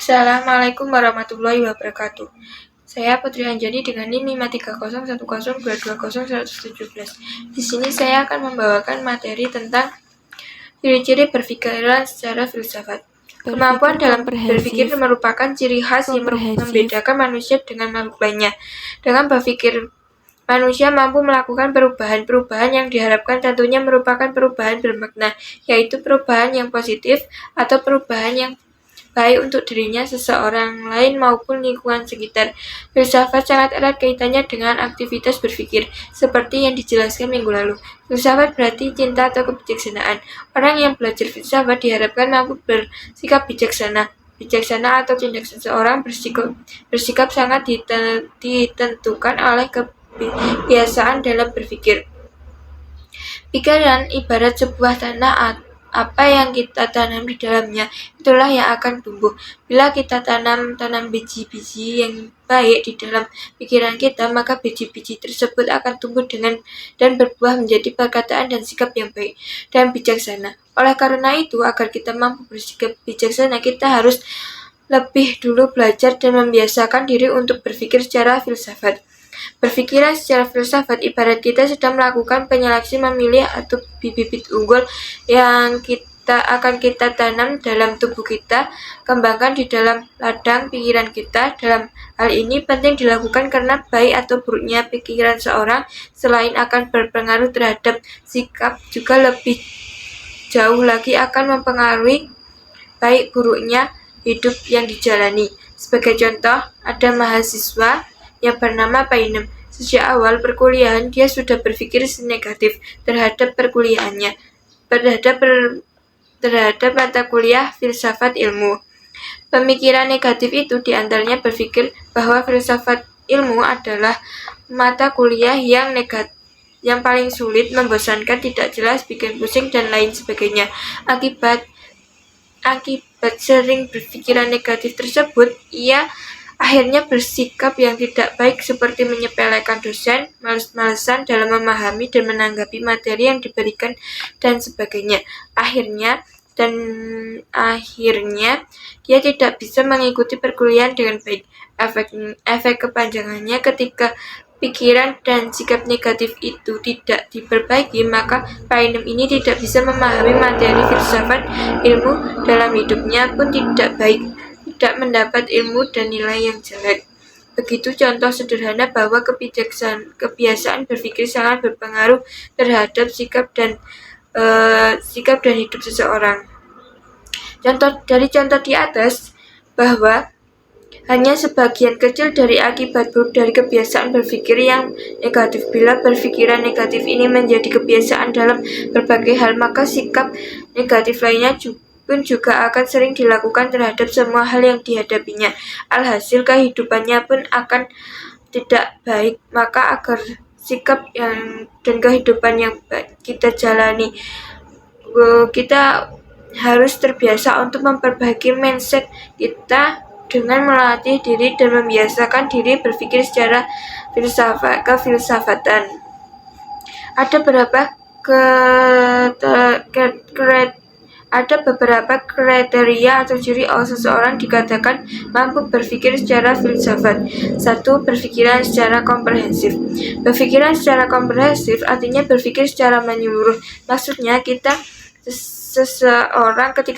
Assalamualaikum warahmatullahi wabarakatuh. Saya Putri Anjani dengan NIM 53010220117. Di sini saya akan membawakan materi tentang ciri-ciri berpikiran secara filsafat. Kemampuan dalam berpikir merupakan ciri khas yang membedakan manusia dengan makhluk lainnya. Dengan berpikir, manusia mampu melakukan perubahan-perubahan yang diharapkan tentunya merupakan perubahan bermakna, yaitu perubahan yang positif atau perubahan yang baik untuk dirinya, seseorang lain maupun lingkungan sekitar. Filsafat sangat erat kaitannya dengan aktivitas berpikir, seperti yang dijelaskan minggu lalu. Filsafat berarti cinta atau kebijaksanaan. Orang yang belajar filsafat diharapkan mampu bersikap bijaksana. Bijaksana atau tindak seseorang bersikap sangat ditentukan oleh kebiasaan dalam berpikir. Pikiran ibarat sebuah tanah, apa yang kita tanam di dalamnya, itulah yang akan tumbuh. Bila kita tanam biji-biji yang baik di dalam pikiran kita, maka biji-biji tersebut akan tumbuh dan berbuah menjadi perkataan dan sikap yang baik dan bijaksana. Oleh karena itu, agar kita mampu bersikap bijaksana, kita harus lebih dulu belajar dan membiasakan diri untuk berpikir secara filsafat. Berpikiran secara filsafat ibarat kita sedang melakukan penyeleksi memilih atau bibit unggul yang akan kita tanam dalam tubuh kita, kembangkan di dalam ladang pikiran kita. Dalam hal ini penting dilakukan karena baik atau buruknya pikiran seorang selain akan berpengaruh terhadap sikap, juga lebih jauh lagi akan mempengaruhi baik buruknya hidup yang dijalani. Sebagai contoh, ada mahasiswa yang bernama Painem. Sejak awal perkuliahan, dia sudah berpikir negatif terhadap perkuliahannya, terhadap mata kuliah filsafat ilmu. Pemikiran negatif itu diantaranya berpikir bahwa filsafat ilmu adalah mata kuliah yang negatif, yang paling sulit, membosankan, tidak jelas, bikin pusing, dan lain sebagainya. Akibat sering berpikiran negatif tersebut, ia akhirnya bersikap yang tidak baik seperti menyepelekan dosen, males-malesan dalam memahami dan menanggapi materi yang diberikan, dan sebagainya. Akhirnya dia tidak bisa mengikuti perkuliahan dengan baik. Efek kepanjangannya, ketika pikiran dan sikap negatif itu tidak diperbaiki, maka Painem ini tidak bisa memahami materi filsafat ilmu, dalam hidupnya pun tidak baik, tidak mendapat ilmu dan nilai yang jelek. Begitu contoh sederhana bahwa kebiasaan berpikir sangat berpengaruh terhadap sikap dan hidup seseorang. Contoh di atas bahwa hanya sebagian kecil dari akibat buruk dari kebiasaan berpikir yang negatif. Bila berpikiran negatif ini menjadi kebiasaan dalam berbagai hal, maka sikap negatif lainnya pun juga akan sering dilakukan terhadap semua hal yang dihadapinya. Alhasil kehidupannya pun akan tidak baik. Maka agar sikap dan kehidupan yang baik kita jalani, kita harus terbiasa untuk memperbaiki mindset kita dengan melatih diri dan membiasakan diri berpikir secara kefilsafatan. Ada beberapa kriteria atau ciri seseorang dikatakan mampu berpikir secara filsafat. 1. Berpikiran secara komprehensif. Berpikiran secara komprehensif artinya berpikir secara menyeluruh. Maksudnya ketika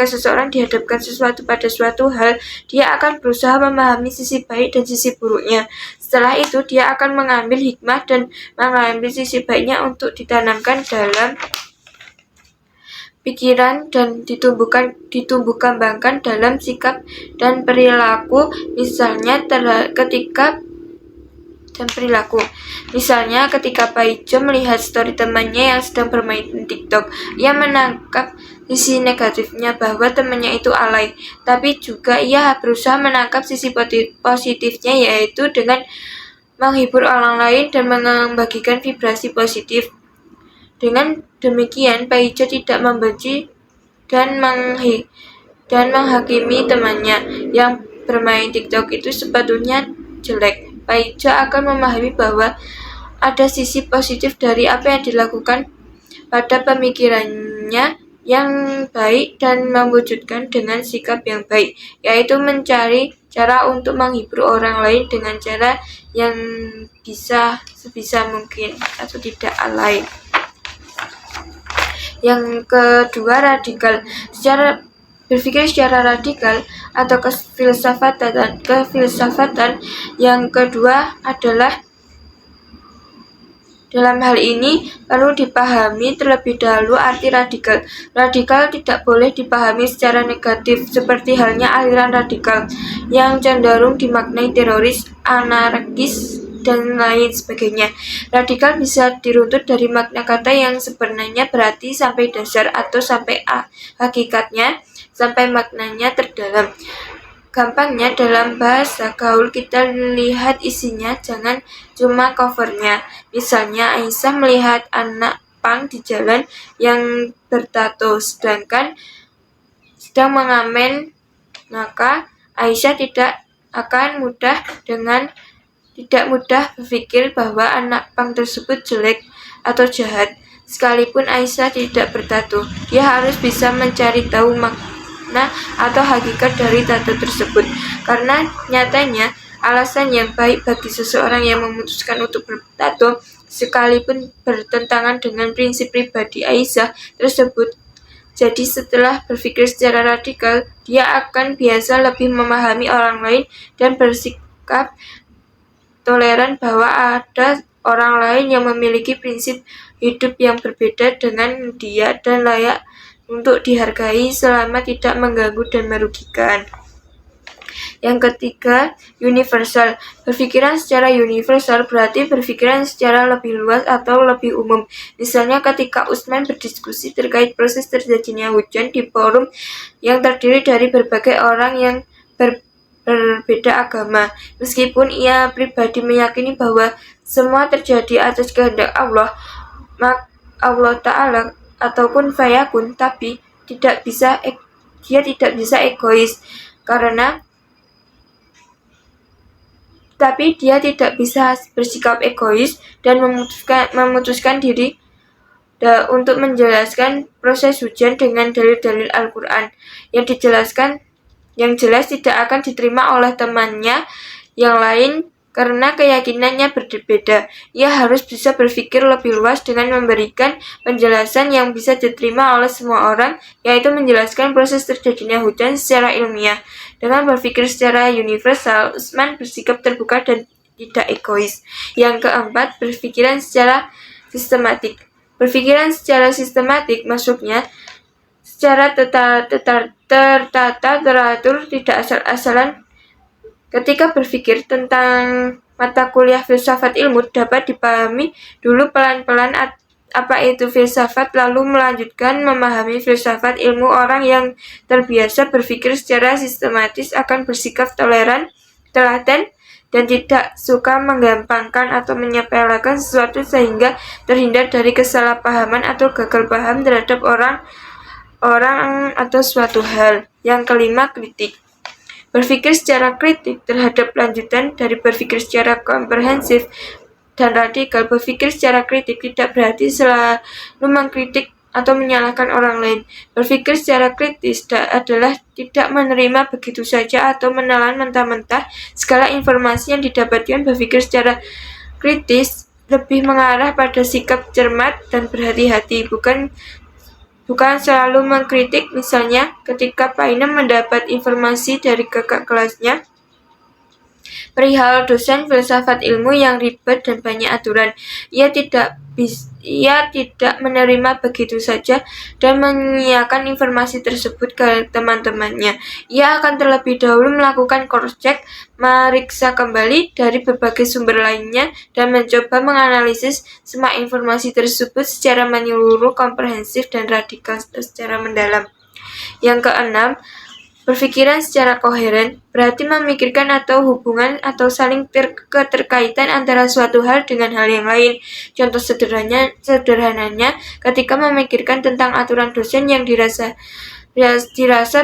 seseorang dihadapkan sesuatu pada suatu hal, dia akan berusaha memahami sisi baik dan sisi buruknya. Setelah itu, dia akan mengambil hikmah dan mengambil sisi baiknya untuk ditanamkan dalam pikiran dan ditumbuh kembangkan dalam sikap dan perilaku. Misalnya ketika Paijo melihat story temannya yang sedang bermain TikTok, ia menangkap sisi negatifnya bahwa temannya itu alay, tapi juga ia berusaha menangkap sisi positifnya, yaitu dengan menghibur orang lain dan membagikan vibrasi positif. Dengan demikian, Paijo tidak membenci dan menghakimi temannya yang bermain TikTok itu sepatutnya jelek. Paijo akan memahami bahwa ada sisi positif dari apa yang dilakukan pada pemikirannya yang baik dan mewujudkan dengan sikap yang baik, yaitu mencari cara untuk menghibur orang lain dengan cara yang sebisa mungkin atau tidak alay. Yang kedua, radikal. Berpikir secara radikal atau kefilsafatan yang kedua adalah dalam hal ini perlu dipahami terlebih dahulu arti radikal. Radikal tidak boleh dipahami secara negatif, seperti halnya aliran radikal yang cenderung dimaknai teroris, anarkis, dan lain sebagainya. Radikal bisa diruntut dari makna kata yang sebenarnya berarti sampai dasar atau sampai hakikatnya, sampai maknanya terdalam. Gampangnya dalam bahasa gaul kita lihat isinya, jangan cuma covernya. Misalnya Aisyah melihat anak pang di jalan yang bertato sedang mengamen, maka Aisyah tidak mudah berpikir bahwa anak pang tersebut jelek atau jahat. Sekalipun Aisyah tidak bertato, dia harus bisa mencari tahu makna atau hakikat dari tato tersebut, karena nyatanya alasan yang baik bagi seseorang yang memutuskan untuk bertato sekalipun bertentangan dengan prinsip pribadi Aisyah tersebut. Jadi setelah berpikir secara radikal, dia akan biasa lebih memahami orang lain dan bersikap toleran bahwa ada orang lain yang memiliki prinsip hidup yang berbeda dengan dia dan layak untuk dihargai selama tidak mengganggu dan merugikan. Yang ketiga, universal. Berpikiran secara universal berarti berpikiran secara lebih luas atau lebih umum. Misalnya ketika Usman berdiskusi terkait proses terjadinya hujan di forum yang terdiri dari berbagai orang yang berbeda agama. Meskipun ia pribadi meyakini bahwa semua terjadi atas kehendak Allah Ta'ala ataupun fayakun, tapi dia tidak bisa egois tapi dia tidak bisa bersikap egois dan memutuskan diri untuk menjelaskan proses hujan dengan dalil-dalil Al-Quran yang jelas tidak akan diterima oleh temannya yang lain karena keyakinannya berbeda. Ia harus bisa berpikir lebih luas dengan memberikan penjelasan yang bisa diterima oleh semua orang, yaitu menjelaskan proses terjadinya hujan secara ilmiah. Dengan berpikir secara universal, Usman bersikap terbuka dan tidak egois. Yang keempat, berpikiran secara sistematik. Berpikiran secara sistematik maksudnya secara tertata, teratur, tidak asal-asalan. Ketika berpikir tentang mata kuliah filsafat ilmu, dapat dipahami dulu pelan-pelan apa itu filsafat, lalu melanjutkan memahami filsafat ilmu. Orang yang terbiasa berpikir secara sistematis akan bersikap toleran, telaten, dan tidak suka menggampangkan atau menyepelekan sesuatu sehingga terhindar dari kesalahpahaman atau gagal paham terhadap orang atau suatu hal. Yang kelima, kritik. Berpikir secara kritik terhadap lanjutan dari berpikir secara komprehensif dan radikal. Berpikir secara kritik tidak berarti selalu mengkritik atau menyalahkan orang lain. Berpikir secara kritis adalah tidak menerima begitu saja atau menelan mentah-mentah segala informasi yang didapatkan. Berpikir secara kritis lebih mengarah pada sikap cermat dan berhati-hati, bukan selalu mengkritik. Misalnya, ketika Painem mendapat informasi dari kakak kelasnya perihal dosen filsafat ilmu yang ribet dan banyak aturan, ia tidak menerima begitu saja dan menyiarkan informasi tersebut ke teman-temannya. Ia akan terlebih dahulu melakukan cross-check, meriksa kembali dari berbagai sumber lainnya, dan mencoba menganalisis semua informasi tersebut secara menyeluruh, komprehensif, dan radikal secara mendalam. Yang keenam, berpikiran secara koheren berarti memikirkan atau hubungan atau saling keterkaitan antara suatu hal dengan hal yang lain. Contoh sederhananya, ketika memikirkan tentang aturan dosen yang dirasa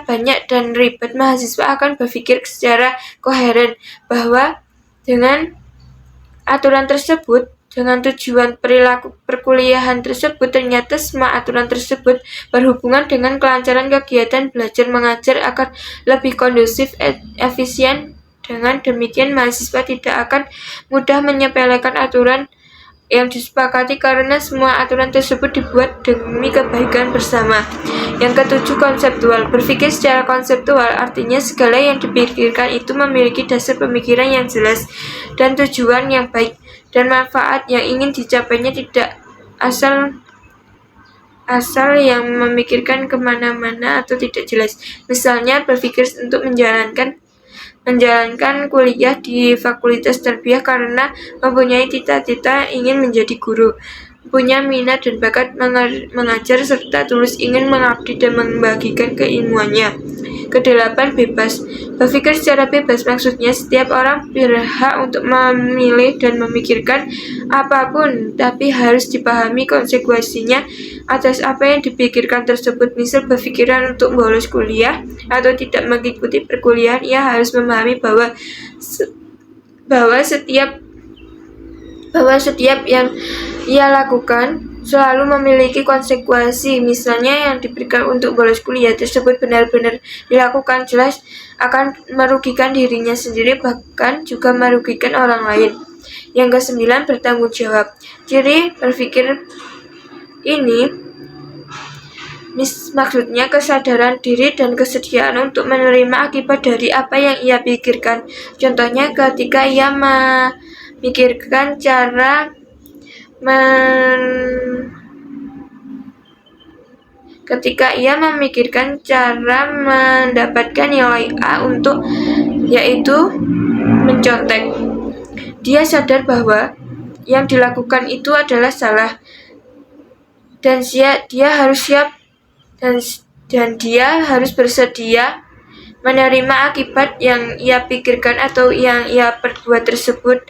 banyak dan ribet, mahasiswa akan berpikir secara koheren bahwa dengan aturan tersebut Dengan tujuan perilaku perkuliahan tersebut, ternyata semua aturan tersebut berhubungan dengan kelancaran kegiatan belajar mengajar agar lebih kondusif, efisien. Dengan demikian, mahasiswa tidak akan mudah menyepelekan aturan yang disepakati karena semua aturan tersebut dibuat demi kebaikan bersama. Yang ketujuh, konseptual. Berpikir secara konseptual artinya segala yang dipikirkan itu memiliki dasar pemikiran yang jelas dan tujuan yang baik, dan manfaat yang ingin dicapainya tidak asal yang memikirkan kemana-mana atau tidak jelas. Misalnya, berpikir untuk menjalankan kuliah di Fakultas Tarbiyah karena mempunyai cita-cita ingin menjadi guru, punya minat dan bakat mengajar, serta tulus ingin mengabdi dan membagikan keilmuannya. Kedelapan, bebas. Berpikir secara bebas maksudnya setiap orang berhak untuk memilih dan memikirkan apapun, tapi harus dipahami konsekuensinya atas apa yang dipikirkan tersebut. Misal, berpikiran untuk bolos kuliah atau tidak mengikuti perkuliahan, ia harus memahami bahwa setiap yang ia lakukan selalu memiliki konsekuensi. Misalnya, yang diberikan untuk bolos kuliah tersebut benar-benar dilakukan, jelas akan merugikan dirinya sendiri, bahkan juga merugikan orang lain. Yang kesembilan, bertanggung jawab. Ciri berpikir ini maksudnya kesadaran diri dan kesediaan untuk menerima akibat dari apa yang ia pikirkan. Contohnya, ketika ia memikirkan cara mendapatkan nilai A yaitu mencontek. Dia sadar bahwa yang dilakukan itu adalah salah, dan dia harus bersedia menerima akibat yang ia pikirkan atau yang ia perbuat tersebut,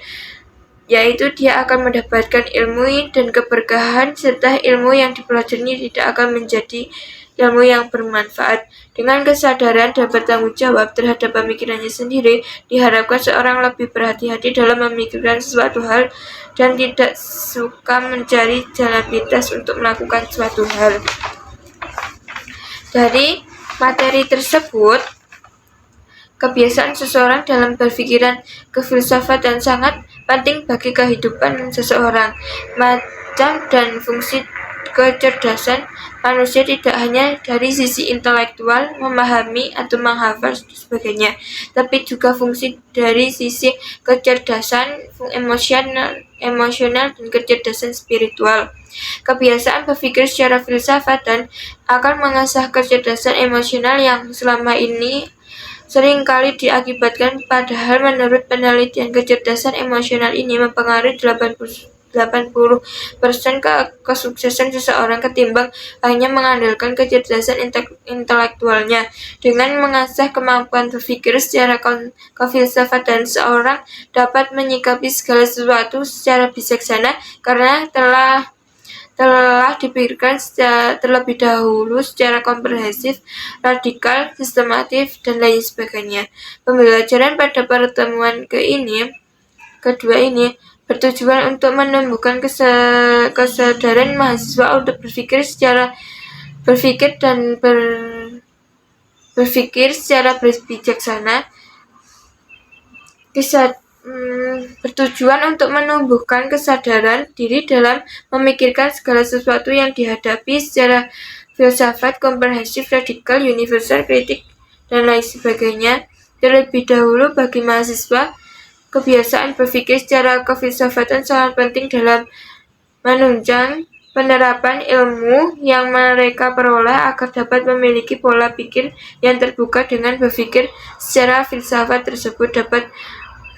yaitu dia akan mendapatkan ilmu dan keberkahan, serta ilmu yang dipelajarinya tidak akan menjadi ilmu yang bermanfaat. Dengan kesadaran dan bertanggung jawab terhadap pemikirannya sendiri, diharapkan seorang lebih berhati-hati dalam memikirkan sesuatu hal dan tidak suka mencari jalan pintas untuk melakukan suatu hal. Dari materi tersebut, kebiasaan seseorang dalam berpikiran kefilsafatan sangat penting bagi kehidupan seseorang. Macam dan fungsi kecerdasan manusia tidak hanya dari sisi intelektual, memahami atau menghafal dan sebagainya, tapi juga fungsi dari sisi kecerdasan emosional dan kecerdasan spiritual. Kebiasaan berpikir secara filsafatan akan mengasah kecerdasan emosional yang selama ini seringkali diakibatkan, padahal menurut penelitian kecerdasan emosional ini mempengaruhi 80% kesuksesan seseorang ketimbang hanya mengandalkan kecerdasan intelektualnya. Dengan mengasah kemampuan berpikir secara kefilsafatan, seorang dapat menyikapi segala sesuatu secara bijaksana karena telah dipikirkan terlebih dahulu secara komprehensif, radikal, sistematif, dan lain sebagainya. Pembelajaran pada pertemuan kedua ini bertujuan untuk menumbuhkan kesadaran mahasiswa untuk berpikir secara bijaksana, bertujuan untuk menumbuhkan kesadaran diri dalam memikirkan segala sesuatu yang dihadapi secara filsafat, komprehensif, radikal, universal, kritik, dan lain sebagainya. Terlebih dahulu, bagi mahasiswa, kebiasaan berpikir secara kefilsafatan sangat penting dalam menunjang penerapan ilmu yang mereka peroleh agar dapat memiliki pola pikir yang terbuka. Dengan berpikir secara filsafat tersebut,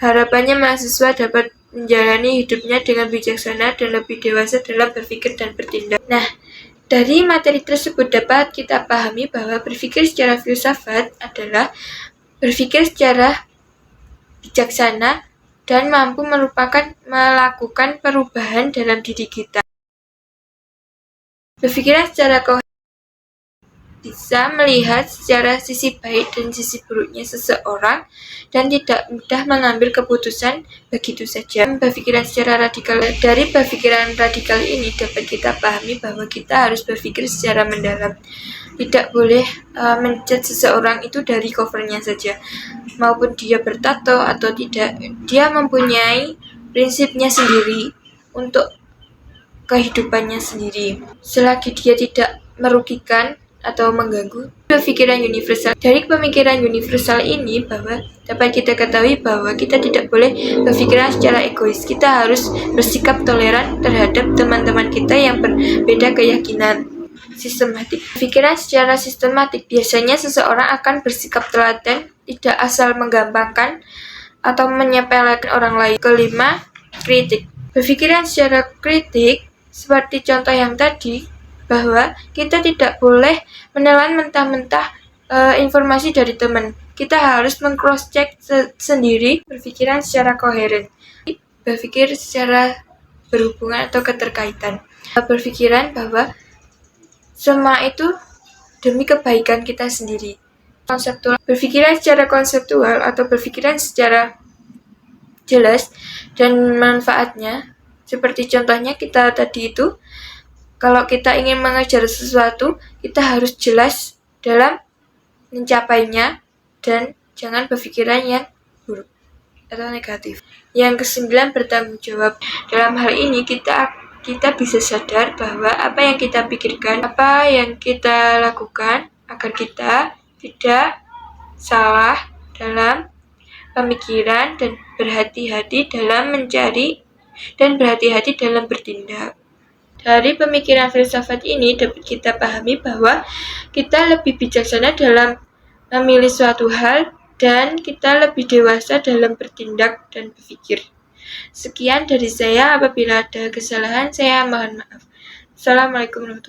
harapannya mahasiswa dapat menjalani hidupnya dengan bijaksana dan lebih dewasa dalam berpikir dan bertindak. Nah, dari materi tersebut dapat kita pahami bahwa berpikir secara filsafat adalah berpikir secara bijaksana dan mampu melakukan perubahan dalam diri kita. Berpikiran secara bisa melihat secara sisi baik dan sisi buruknya seseorang dan tidak mudah mengambil keputusan begitu saja. Berpikiran secara radikal. Dari berpikiran radikal ini dapat kita pahami bahwa kita harus berpikir secara mendalam. Tidak boleh menjudge seseorang itu dari covernya saja, maupun dia bertato atau tidak. Dia mempunyai prinsipnya sendiri untuk kehidupannya sendiri. Selagi dia tidak merugikan atau mengganggu pemikiran universal. Dari pemikiran universal ini bahwa dapat kita ketahui bahwa kita tidak boleh berpikiran secara egois. Kita harus bersikap toleran terhadap teman-teman kita yang berbeda keyakinan. Sistematik. Pikiran secara sistematik biasanya seseorang akan bersikap telaten, tidak asal menggampangkan atau menyepelekan orang lain. Kelima, kritik. Berpikiran secara kritik seperti contoh yang tadi, bahwa kita tidak boleh menelan mentah-mentah informasi dari teman. Kita harus meng-cross-check sendiri, berpikiran secara koheren, berpikir secara berhubungan atau keterkaitan. Berpikiran bahwa semua itu demi kebaikan kita sendiri. Konseptual. Berpikiran secara konseptual atau berpikiran secara jelas dan manfaatnya, seperti contohnya kita tadi itu, kalau kita ingin mengejar sesuatu, kita harus jelas dalam mencapainya dan jangan berpikiran yang buruk atau negatif. Yang ke-9, bertanggung jawab. Dalam hal ini kita bisa sadar bahwa apa yang kita pikirkan, apa yang kita lakukan agar kita tidak salah dalam pemikiran dan berhati-hati dalam mencari dan berhati-hati dalam bertindak. Dari pemikiran filsafat ini dapat kita pahami bahwa kita lebih bijaksana dalam memilih suatu hal dan kita lebih dewasa dalam bertindak dan berpikir. Sekian dari saya, apabila ada kesalahan saya mohon maaf. Assalamualaikum warahmatullahi wabarakatuh.